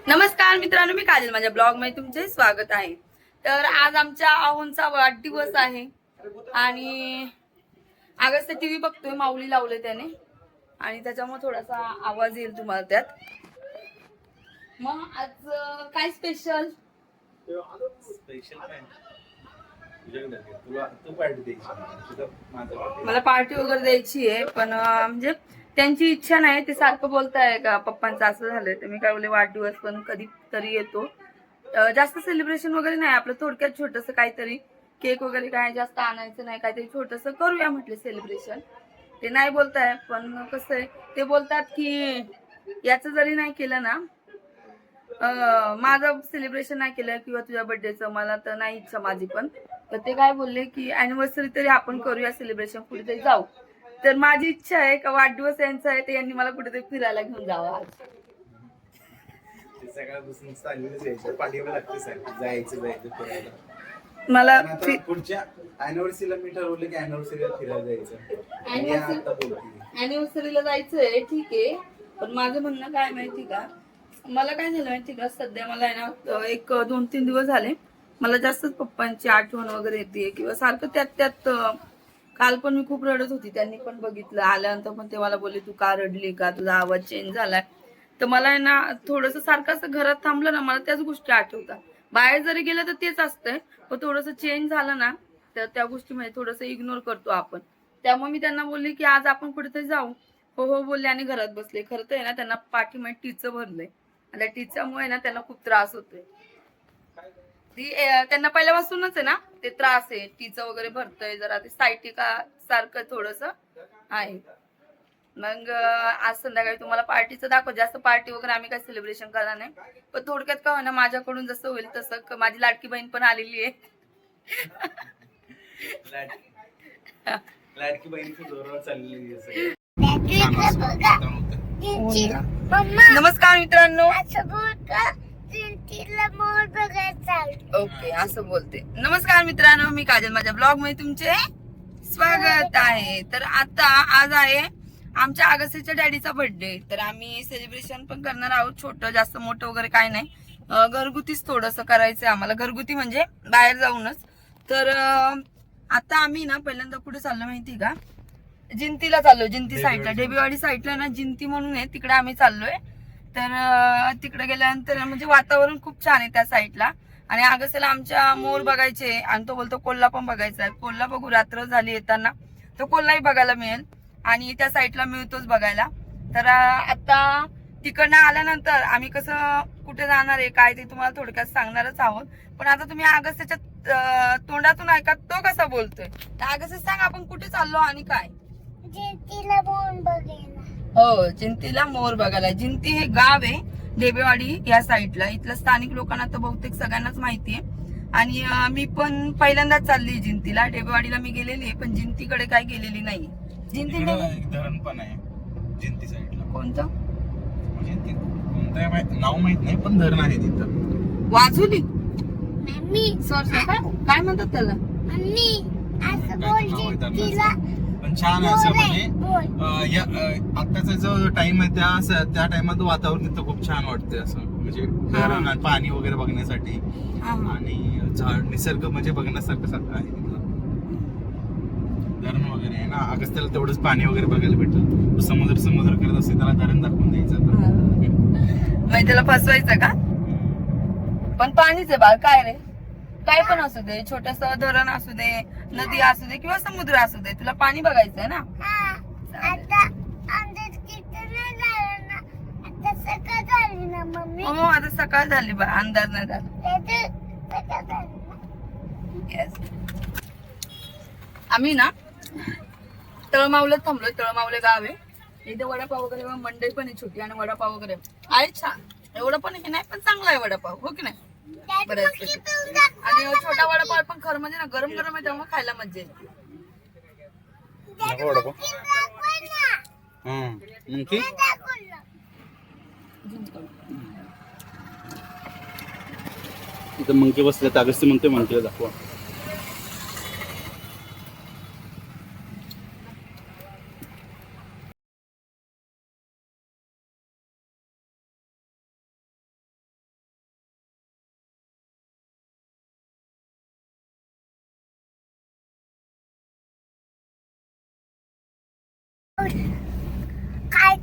नमस्कार मित्रांनो, मी काजल, माझ्या ब्लॉग मध्ये तुमचे स्वागत आहे। तर आज आमच्या आहोंचा वाढदिवस आहे आणि आगस्त टीव्ही बघतोय, माऊली लावले त्याने आणि त्याच्यामुळे थोडासा आवाज येईल तुम्हाला त्यात। मग आज काय स्पेशल? मला पार्टी वगैरे द्यायची आहे, पण म्हणजे त्यांची इच्छा नाही, ते सारखं बोलताय का पप्पांचं असं झालंय, तर मी काय बोलले वाढदिवस पण कधी तरी येतो। जास्त सेलिब्रेशन वगैरे नाही आपलं, थोडक्यात छोटस काहीतरी केक वगैरे काय जास्त आणायचं नाही, काहीतरी छोटस करूया म्हटलं सेलिब्रेशन। ते नाही बोलताय, पण कसं आहे ते बोलतात की याचं जरी नाही केलं ना, माझं सेलिब्रेशन नाही केलं किंवा तुझ्या बर्थडेचं, मला तर नाही इच्छा माझी पण, तर ते काय बोलले की अॅनिव्हर्सरी तरी आपण करूया सेलिब्रेशन, कुठेतरी जाऊ। तर माझी इच्छा आहे का वाढदिवस यांचा आहे, तर यांनी मला कुठेतरी फिरायला घेऊन जावं आज। मला पुढच्या अॅनिव्हर्सरीला मी ठरवलं की अॅनिव्हर्सरीला फिरायला जायचं, अॅनिव्हर्सरीला जायचंय, ठीक आहे। पण माझं म्हणणं काय माहिती का, मला काय झालं माहिती का, सध्या मला आहे ना एक 2-3 दिवस झाले मला जास्तच पप्पांची आठवण वगैरे येते किंवा सारखं त्यात काल पण मी खूप रडत होती, त्यांनी पण बघितलं, आल्यानंतर पण ते मला बोलले तू का रडली का, तुझा आवाज चेंज झालाय। तर मला आहे ना थोडस सारखं असं घरात थांबलं ना, मला त्याच गोष्टी आठवतात। बाहेर जरी गेलं तर तेच असतंय, पण थोडस चेंज झालं ना तर त्या गोष्टीमध्ये थोडस इग्नोर करतो आपण। त्यामुळे मी त्यांना बोलले की आज आपण कुठेतरी जाऊ, हो हो बोलले आणि घरात बसले। खरं तर आहे ना त्यांना पाठीमध्ये टीचं भरलंय आणि त्या टीच्यामुळे ना त्यांना खूप त्रास होतोय। ती त्यांना पहिल्यापासूनच आहे ना ते त्रास आहे, टीचं वगैरे भरतय, जरा ते सायटिका सारखं थोडस आहे। मग आज संध्याकाळी तुम्हाला पार्टीचं दाखव, जास्त पार्टी वगैरे आम्ही काही सेलिब्रेशन करणार नाही, पण थोडक्यात का होईना माझ्याकडून जसं होईल तसं। माझी लाडकी बहीण पण आलेली आहे। लाडकी बहिणीची जोरावर चाललेली आहे। नमस्कार मित्रांनो, ओके असं बोलते। नमस्कार मित्रांनो, मी काजल, माझ्या ब्लॉग मध्ये तुमचे स्वागत आहे। तर आता आज आहे आमच्या आगस्तीच्या डॅडीचा बर्थडे, तर आम्ही सेलिब्रेशन पण करणार आहोत, छोटं, जास्त मोठं वगैरे काय नाही, घरगुतीच थोडस करायचंय आम्हाला, घरगुती म्हणजे बाहेर जाऊनच। तर आता आम्ही ना पहिल्यांदा कुठे चाललो माहिती का, जिंतीला चाललो, जिंती साईडला, डेबेवाडी साईडला ना जिंती म्हणून आहे, तिकडे आम्ही चाललोय। तर तिकडे गेल्यानंतर म्हणजे वातावरण खूप छान आहे त्या साईडला, आणि अगस्तीला आमच्या मोर बघायचे, आणि तो बोलतो कोल्हा पण बघायचा आहे। कोल्हा बघू, रात्र झाली येताना, तर कोल्हाही बघायला मिळेल आणि त्या साईडला मिळतोच बघायला। तर आता तिकडनं आल्यानंतर आम्ही कसं कुठे जाणार आहे काय ते तुम्हाला थोडक्यात सांगणारच आहोत, पण आता तुम्ही अगस्तीच्या तोंडातून ऐका तो कसा बोलतोय। तर अगस्ती सांग, आपण कुठे चाललो आणि काय? जिंतीला मोर बघायला। हो, जिंतीला मोर बघायला। जिंती हे गाव आहे डेबेवाडी या साईडला, इथलं स्थानिक लोकांना तर बहुतेक सगळ्यांनाच माहिती आहे। आणि मी पण पहिल्यांदाच चालली जिंतीला, डेबेवाडीला मी गेलेली आहे, पण जिंतीकडे काय गेलेली नाही। जिंती धरण पण आहे जिंती साईडला। कोणतं म्हणजे कोणतं नाव माहित नाही, पण धरण आहे तिथं। वाजुली मम्मी काय म्हणतात त्याला? मम्मी असं बोल जिंतीला पण छान आहे असं, म्हणजे आताचा जो टाइम आहे त्या टाइमात वातावरण तिथं खूप छान वाटतंय, असं म्हणजे धरण आणि पाणी वगैरे बघण्यासाठी, आणि झाड निसर्ग म्हणजे बघण्यासारखं सारखं आहे तिथं। धरण वगैरे आहे ना, अगस्त्याला तेवढंच पाणी वगैरे बघायला भेटलं, समुद्र करत असते, त्याला धरण दाखवून द्यायचं। म्हणजे त्याला फसवायचं का? पण पाणीच आहे बाळ, काय रे, काय पण असू दे, छोटस धरण असू दे, नदी असू दे किंवा समुद्र असू दे, तुला पाणी बघायचंय ना। आता अंदाज किती नाही झालं ना, आता सकाळ झाली ना मम्मी। हो, आता सकाळ झाली बा, अंदाज नाही झाला। सकाळ झाली ना। Yes. आम्ही ना तळमावलं थांबलोय, तळमावले गाव आहे, इथे वडापाव वगैरे मंडई पण आहे छोटी, आणि वडापाव वगैरे आहे छान, एवढं पण हे नाही, पण चांगला आहे वडापाव, हो की नाही? बऱ्याच आणि छोटा वडापाव पण खरं म्हणजे ना गरम गरम आहे, त्यामुळे खायला मजा येते। तिथं मंकी बसले, अगस्ती म्हणते मंकीला दाखवा।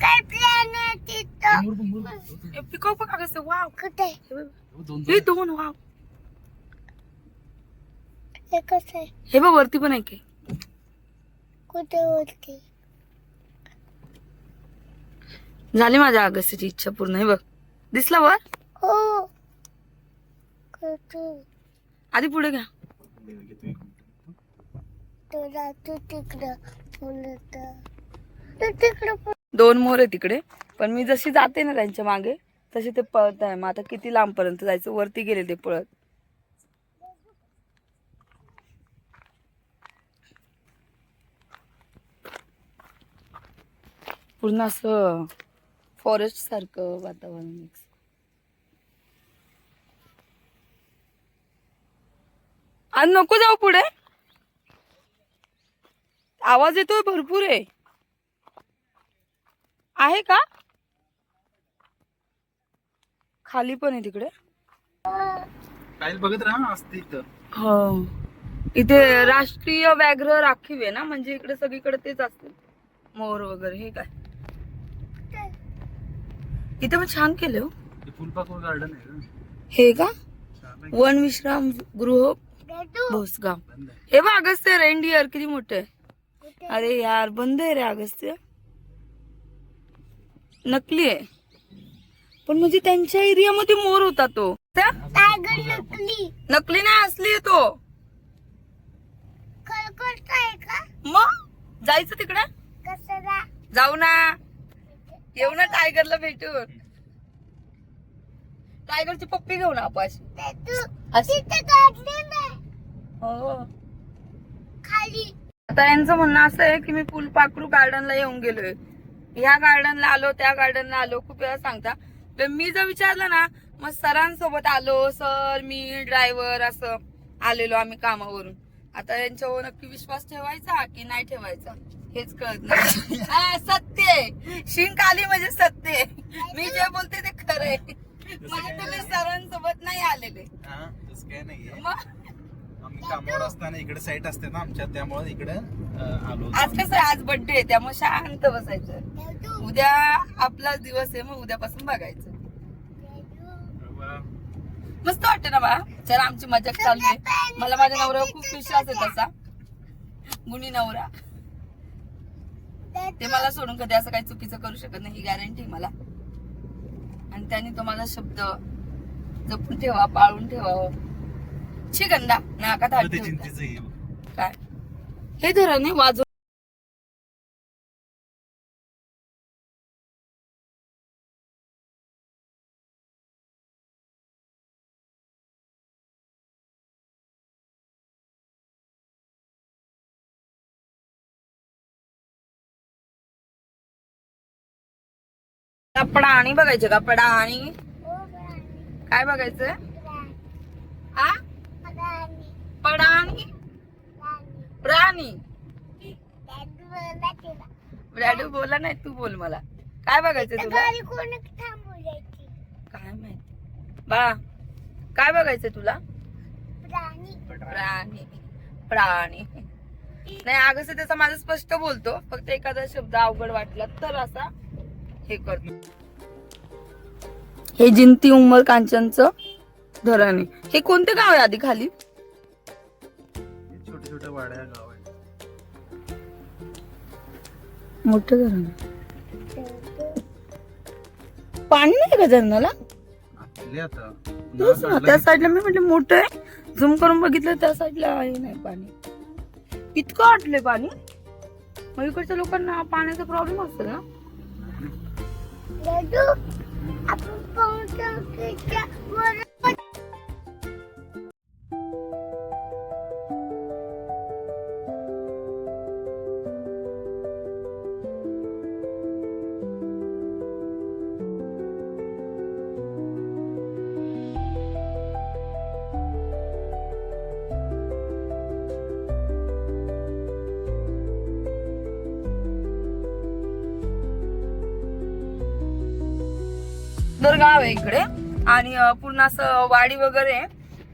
काय प्लॅन आहे तिथं? पिकॉक बघ अगं वाव कुठे? हे दोन वाव हे कसं आहे? हे बघ वरती पण आहे की कुठे वरती? झाली माझ्या अगस्त्याची इच्छा पूर्ण. हे बघ दिसला वर. हो कुठे? आधी पुढे घ्या. तुला तू तिकडं बोलत तू तिकडं दोन मोर आहे तिकडे, पण मी जशी जाते ना त्यांच्या मागे तसे ते पळत आहे. मग आता किती लांब पर्यंत जायचं, वरती गेले ते पळत. पूर्ण असं फॉरेस्ट सारखं वातावरण मिक्स. आज नको जाऊ पुढे, आवाज येतोय भरपूर आहे का? खाली पण आहे तिकडे. काय बघत राहा असते इथं. हो इथे राष्ट्रीय व्याघ्र राखीव आहे ना, म्हणजे इकडे सगळीकडे तेच असते मोर वगैरे. हे काय इथे पण छान केलं हो. फुलपाखरू गार्डन आहे ना. हे का छान आहे. वन विश्राम गृह भोसगाव. बंद आहे. हे बघ अगस्त्य रेनडियर किती मोठे आहे. अरे यार बंद आहे रे अगस्त्य, नकली आहे. पण म्हणजे त्यांच्या एरियामध्ये मोर होता तो. टायगर नकली नकली नाही असली आहे तो. खरखर आहे का? मग जायचं तिकडे, कसं जाऊ ना, येऊ ना टायगरला भेटून. टायगरची पप्पी घेऊ ना आपण. तिथे गार्डन आहे हो खाली. आता यांचं म्हणणं असं आहे की मी फुलपाखरू गार्डनला येऊन गेलोय, ह्या गार्डनला आलो, त्या गार्डनला आलो, खूप वेळा सांगता. तर मी जर विचारलं ना, मग सरांसोबत आलो, सर मी ड्रायव्हर असं आलेलो आम्ही कामावरून. आता यांच्यावर नक्की विश्वास ठेवायचा की नाही ठेवायचा हेच कळत नाही. हा, सत्य आहे, शिंक आली म्हणजे सत्य आहे. मी जे बोलते ते खरंय. मला तुम्ही सरांसोबत नाही आलेले. हा, तसं काय नाहीये. मग आम्ही कामावर असताना इकडे साईट असते ना आमच्या, त्यामुळे इकडे आलो. आज कसं आहे, आज बर्थडे आहे त्यामुळे शांत बसायचं. उद्या आपलाच दिवस आहे, मग उद्यापासून बघायचं. मस्त वाटतं ना बा. चला आमची मजाक चालू आहे. मला माझ्या नवऱ्यावर खूप विश्वास आहे तसा, गुणी नवरा. ते मला सोडून कधी असं काही चुकीचं करू शकत नाही, ही गॅरंटी मला. आणि त्यांनी तो माझा शब्द जपून ठेवा, पाळून ठेवा. शिगंदा नाकात हात ठेवता. चिंतेच आहे. काय हे धराने वाजव. प्राणी बघायचे का? प्राणी काय बघायचंय? हा प्राणी प्राणी. डॅडू बोला नाही, तू बोल. मला काय बघायचंय तुला? गाडी कोणी थांबवल्याची? काय माहिती बा, काय बघायचंय तुला? प्राणी प्राणी प्राणी नाही अगं, त्याचा माझा स्पष्ट बोलतो, फक्त एखादा शब्द अवघड वाटला तर असा हे करतो. हे जिंती उमर कांचनचं धरण आहे. हे कोणतं गाव आहे आधी खाली? छोटे छोटे वाड्या गाव आहे. मोठं धरण आहे. पाणी नाही का धरणाला? आपले आता तेच ना, त्या साईडला मी म्हटलं मोठं आहे, झूम करून बघितलं त्या साईडला आहे नाही पाणी. इतकं आटलंय पाणी. मग इकडच्या लोकांना पाण्याचा प्रॉब्लेम असेल ना. दादू, आपण पावसाळ्याच्या वर सुंदर गाव आहे इकडे आणि पूर्ण असं वाडी वगैरे आहे.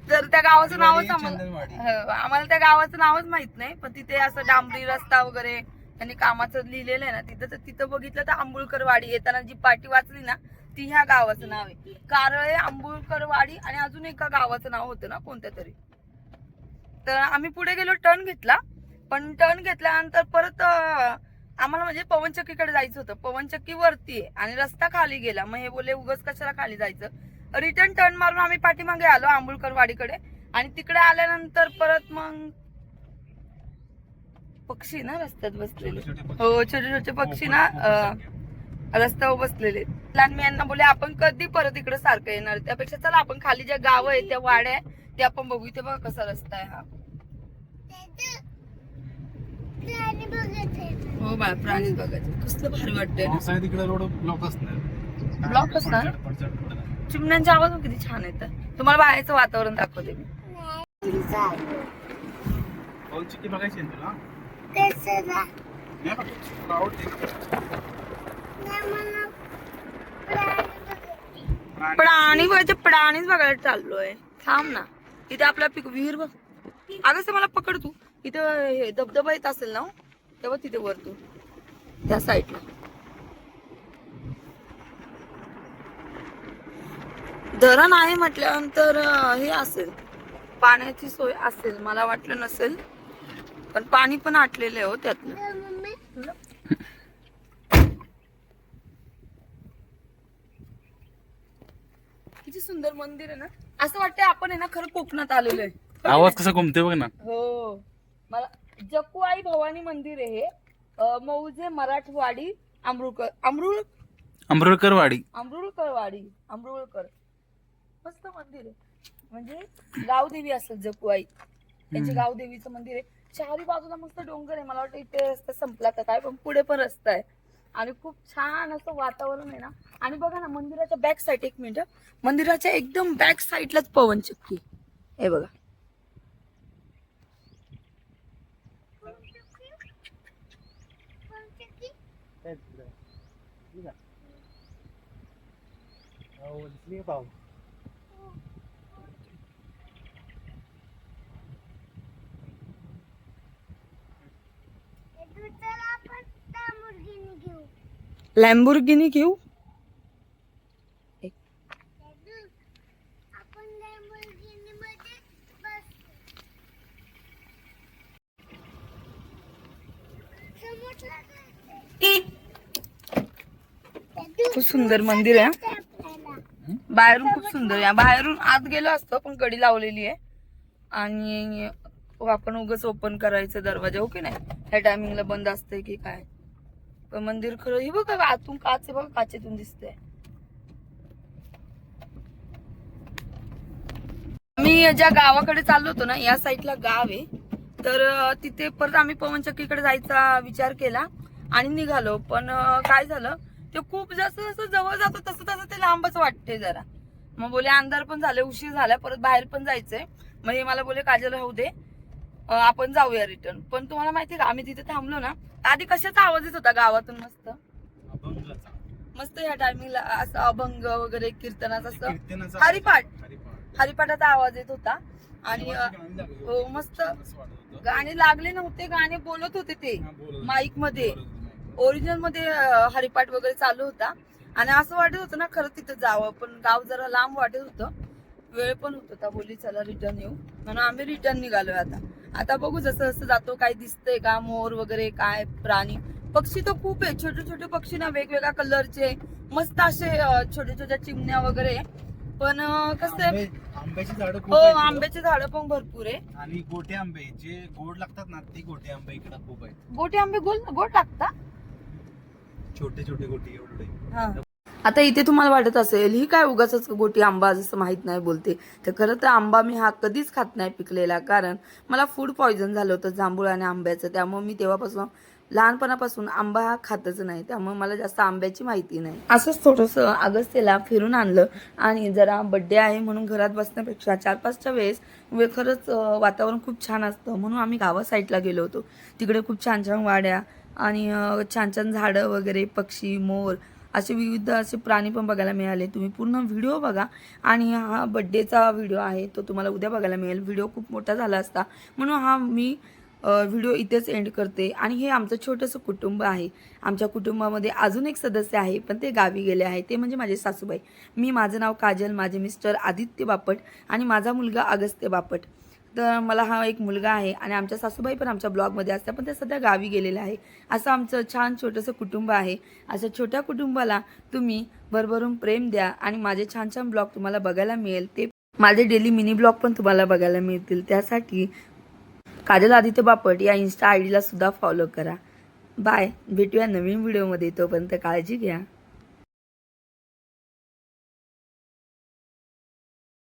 तर त्या गावाचं नावच चंदनवाडी. आम्हाला त्या गावाचं नावच माहित नाही, पण तिथे असं डांबरी रस्ता वगैरे त्यांनी कामाचं लिहिलेलं आहे ना तिथं, तर तिथं बघितलं तर आंबुळकर वाडी येताना जी पाटी वाचली ना ती ह्या गावाचं नाव आहे. कारळे, आंबुळकर वाडी आणि अजून एका गावाचं नाव होतं ना कोणत्या तरी. तर आम्ही पुढे गेलो, टर्न घेतला, पण टर्न घेतल्यानंतर परत आम्हाला म्हणजे पवनचक्कीकडे जायचं होतं. पवनचक्की वरती आहे आणि रस्ता खाली गेला. मग हे बोले उगाच कशाला खाली जायचं. रिटर्न टर्न मारून आम्ही पाठीमागे आलो आंबुळकर वाडीकडे आणि तिकडे आल्यानंतर परत मग पक्षी ना रस्त्यात बसलेले. हो, छोटे छोटे पक्षी ना रस्त्यावर बसलेले. लहान मी यांना बोले आपण कधी परत इकडे सारखं येणार, त्यापेक्षा चला आपण खाली ज्या गाव आहे त्या वाड्या आहे ते आपण बघू. इथे बघा कसा रस्ता आहे हा. हो बाळ, प्राणी बघायचे कसलं भारी वाटतंय. तिकडे रोड ब्लॉक असणार. ब्लॉक असणार. चिमण्यांचे आवाज किती छान येतात. तुम्हाला बाहेरचं वातावरण दाखवते मी. पवनचक्की बघायची तुला? प्राणी बघायचे, प्राणीच बघायला चाललोय. थांब ना, इथे आपला विहीर बघ. अगं मला पकड तू. इथं हे धबधबा येत असेल ना तेव्हा तिथे वर तू त्या साईडला. धरण आहे म्हटल्यानंतर हे असेल, पाण्याची सोय असेल. मला वाटलं नसेल, पण पाणी पण आटलेलं आहे हो त्यातलं. किती सुंदर मंदिर आहे ना. असं वाटतंय आपण आहे ना खरं कोकणात आलेलो आहे. आवाज कसा घुमते बघ ना. हो, मला जकुआई भवानी मंदिर आहे हे. मौजे मराठवाडी आंबुळकर वाडी. मस्त मंदिर आहे. म्हणजे गावदेवी असेल जकुआई, त्यांची गावदेवीचं मंदिर आहे. चारी बाजूला मस्त डोंगर आहे. मला वाटतं इथे रस्ता संपला का काय, पण पुढे पण रस्ता आहे आणि खूप छान असं वातावरण आहे ना. आणि बघा ना मंदिराच्या बॅक साईड, एक मिनिट, मंदिराच्या एकदम बॅक साईडलाच पवनचक्की हे बघा. लॅम्बोर्गिनी घेऊ. खूप सुंदर मंदिर आहे. बाहेरून खूप सुंदर आहे. बाहेरून आत गेलो असतो पण कडी लावलेली आहे आणि आपण उगाच ओपन करायचं दरवाजा, हो की नाही. ह्या टायमिंगला बंद असतंय की काय. पण मंदिर खरं हे बघा आतून काच आहे बघा, काचेतून दिसतंय. मी ज्या गावाकडे चाललो होतो ना या साईडला गाव आहे, तर तिथे परत आम्ही पवनचक्कीकडे जायचा विचार केला आणि निघालो. पण काय झालं, ते खूप जास्त जसं जवळ जातो तसं तसं ते लांबच वाटते जरा. मग बोले अंधार पण झाले, उशीर झाला, परत बाहेर पण जायचंय. मग हे मला बोले काजल राहू दे, आपण जाऊया रिटर्न. पण तुम्हाला माहिती का आम्ही तिथे थांबलो ना, आधी कशाचा आवाज येत होता गावातून मस्त मस्त ह्या टायमिंगला असं अभंग वगैरे कीर्तनाचा, असं हरिपाठाचा आवाज येत होता. आणि हो मस्त गाणे लागले नव्हते, गाणे बोलत होते ते माईक मध्ये, ओरिजिनल मध्ये हरिपाठ वगैरे चालू होता. आणि असं वाटत होतं ना खरं तिथं जावं, पण गाव जरा लांब वाटत होतं, वेळ पण होत होता. बोलली चला रिटर्न येऊ, म्हणून आम्ही रिटर्न निघालोय. आता बघू जसं जसं जातो काय दिसतंय का, मोर वगैरे काय प्राणी पक्षी तर खूप आहे. छोटे छोटे पक्षी ना वेगवेगळ्या कलरचे, मस्त असे छोट्या छोट्या चिमण्या वगैरे. पण कसं आहे, आंब्याची झाडं खूप हो आहेत. आंब्याची झाडं पण भरपूर आहे. आणि गोटे आंबे जे गोड लागतात ना, ते गोटे आंबे इकडे खूप आहेत. गोटे आंबे गोड लागतात, छोटे छोटे गोटे एवढे. आता इथे तुम्हाला वाटत असेल ही काय उगाच गोटी आंबा जसं माहित नाही बोलते, तर खरं तर आंबा मी हा कधीच खात नाही पिकलेला, कारण मला फूड पॉयझन झालं होतं जांभूळ आणि आंब्याचं. त्यामुळे मी तेव्हापासून लहानपणापासून आंबा हा खातच नाही, त्यामुळे मला जास्त आंब्याची माहिती नाही. असंच थोडंसं अगस्त्यला फिरून आणलं आणि जरा बड्डे आहे म्हणून घरात बसण्यापेक्षा 4-5च्या वेळेस खरंच वातावरण खूप छान असतं, म्हणून आम्ही गावा साईडला गेलो होतो. तिकडे खूप छान छान वाड्या आणि छान छान झाडं वगैरे, पक्षी, मोर असे विविध असे प्राणी पण बघायला मिळाले. तुम्ही पूर्ण व्हिडिओ बघा. आणि हा बड्डेचा व्हिडिओ आहे तो तुम्हाला उद्या बघायला मिळेल. व्हिडिओ खूप मोठा झाला असता म्हणून हा मी व्हिडिओ इथेच एंड करते. आणि हे आमचं छोटंसं कुटुंब आहे. आमच्या कुटुंबामध्ये अजून एक सदस्य आहे, पण ते गावी गेले आहे. ते म्हणजे माझे सासूबाई. माझं नाव काजल, माझे मिस्टर आदित्य बापट आणि माझा मुलगा अगस्त्य बापट. तर मला हा एक मुलगा आहे आणि आमच्या सासूबाई पण आमच्या ब्लॉगमध्ये असतात, पण ते सध्या गावी गेलेलं आहे. असं आमचं छान छोटंसं कुटुंब आहे. अशा छोट्या कुटुंबाला तुम्ही भरभरून प्रेम द्या आणि माझे छान छान ब्लॉग तुम्हाला बघायला मिळेल. ते माझे डेली मिनी ब्लॉग पण तुम्हाला बघायला मिळतील. त्यासाठी काजल आदित्य बापट या इन्स्टा ID ला सुद्धा फॉलो करा. बाय, भेटूया नवीन व्हिडिओमध्ये. तोपर्यंत काळजी घ्या.